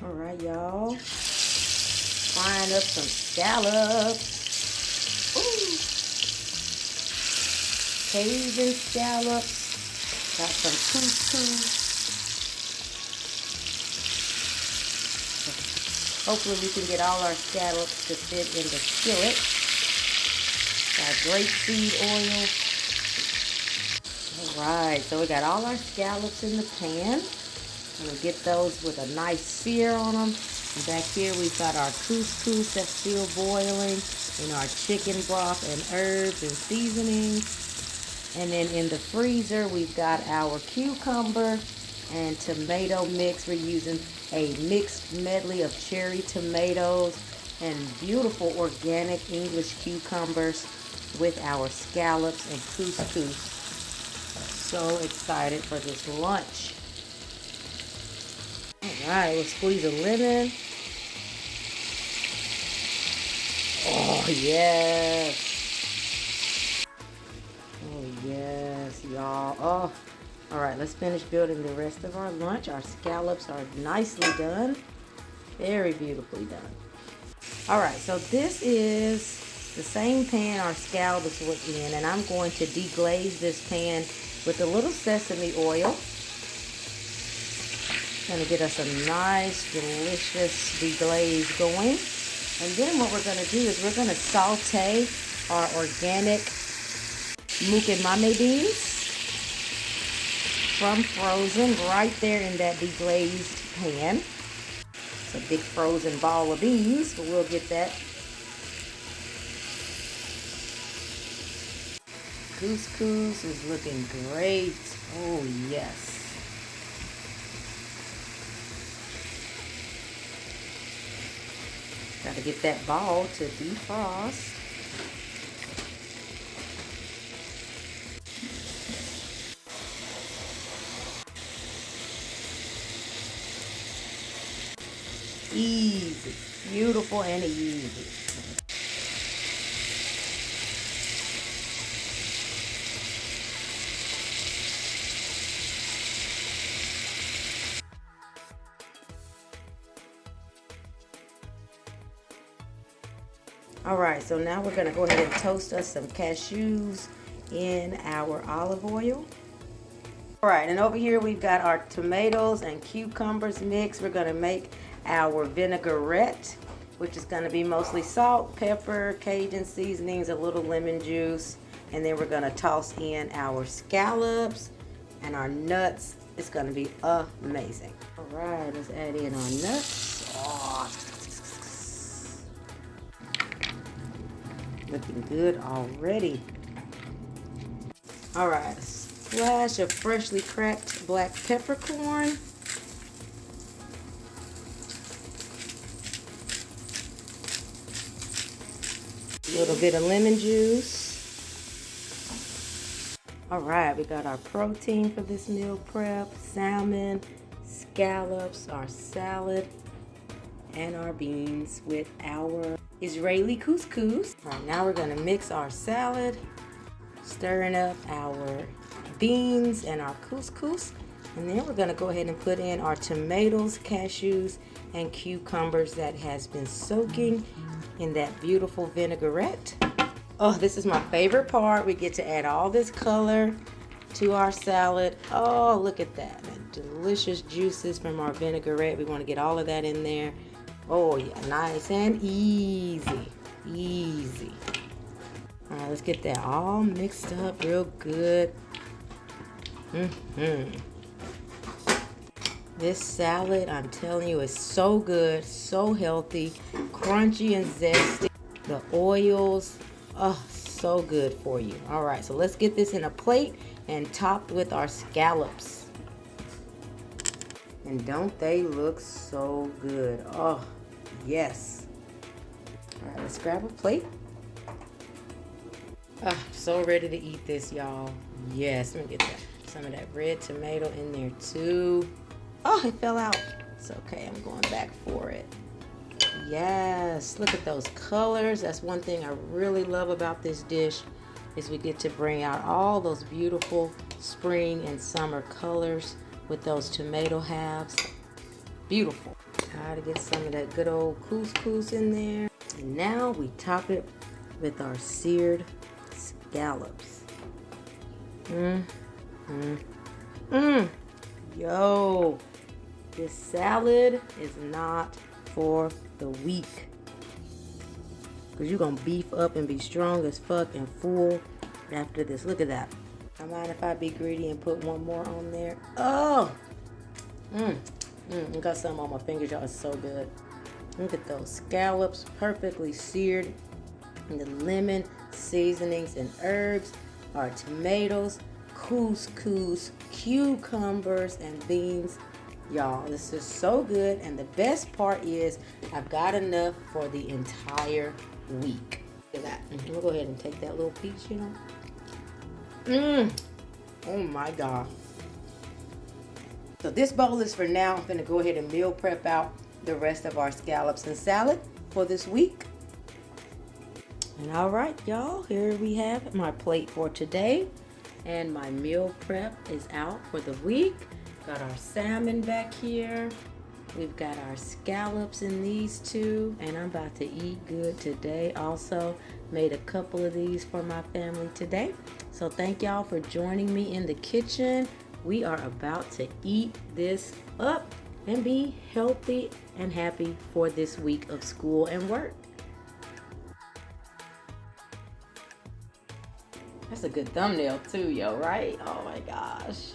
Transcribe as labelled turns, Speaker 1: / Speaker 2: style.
Speaker 1: All right, y'all. Frying up some scallops. Ooh. Cajun scallops. Got some couscous. Hopefully we can get all our scallops to fit in the skillet. Got grapeseed oil. Alright, so we got all our scallops in the pan. I'm going to get those with a nice sear on them. And back here we've got our couscous that's still boiling. And our chicken broth and herbs and seasonings. And then in the freezer we've got our cucumber and tomato mix. We're using a mixed medley of cherry tomatoes and beautiful organic English cucumbers with our scallops and couscous. So excited for this lunch. Alright, we'll squeeze a lemon. Oh, yes. Oh, yes, y'all. Oh, alright, let's finish building the rest of our lunch. Our scallops are nicely done. Very beautifully done. Alright, so this is the same pan our scallops were in, and I'm going to deglaze this pan with a little sesame oil. Going to get us a nice, delicious deglaze going. And then what we're going to do is we're going to saute our organic Murikaki beans from frozen right there in that deglazed pan. It's a big frozen ball of beans, but we'll get that. Couscous is looking great. Oh, yes. Got to get that ball to defrost. Easy. Beautiful and easy. Alright, so now we're going to go ahead and toast us some cashews in our olive oil. Alright, and over here we've got our tomatoes and cucumbers mixed. We're going to make our vinaigrette, which is going to be mostly salt, pepper, Cajun seasonings, a little lemon juice. And then we're going to toss in our scallops and our nuts. It's going to be amazing. Alright, let's add in our nuts. Oh, looking good already. Alright, a splash of freshly cracked black peppercorn. A little bit of lemon juice. Alright, we got our protein for this meal prep. Salmon, scallops, our salad, and our beans with our Israeli couscous. All right, now we're going to mix our salad, stirring up our beans and our couscous. And then we're going to go ahead and put in our tomatoes, cashews, and cucumbers that has been soaking in that beautiful vinaigrette. Oh, this is my favorite part. We get to add all this color to our salad. Oh, look at that. Delicious juices from our vinaigrette. We want to get all of that in there. Oh yeah, nice and easy. Easy. All right, let's get that all mixed up real good. This salad, I'm telling you, is so good, so healthy, crunchy and zesty. The oils, oh, so good for you. All right, so let's get this in a plate and topped with our scallops. And don't they look so good? Oh, yes. All right, let's grab a plate. Oh, so ready to eat this, y'all. Yes, let me get some of that red tomato in there too. Oh, it fell out. It's okay, I'm going back for it. Yes, look at those colors. That's one thing I really love about this dish is we get to bring out all those beautiful spring and summer colors with those tomato halves. Beautiful. Try to get some of that good old couscous in there. And now we top it with our seared scallops. Yo, this salad is not for the weak. Because you're going to beef up and be strong as fuck and full after this. Look at that. I mind if I be greedy and put one more on there? Oh! I got some on my fingers, y'all. It's so good. Look at those scallops, perfectly seared. And the lemon, seasonings, and herbs, our tomatoes, couscous, cucumbers, and beans. Y'all, this is so good. And the best part is I've got enough for the entire week. Look at that. We'll go ahead and take that little piece, you know. Oh my God. So this bowl is for now. I'm gonna go ahead and meal prep out the rest of our scallops and salad for this week. And all right, y'all, here we have my plate for today. And my meal prep is out for the week. Got our salmon back here. We've got our scallops in these two. And I'm about to eat good today. Also made a couple of these for my family today. So thank y'all for joining me in the kitchen. We are about to eat this up and be healthy and happy for this week of school and work. That's a good thumbnail too, yo, right? Oh my gosh.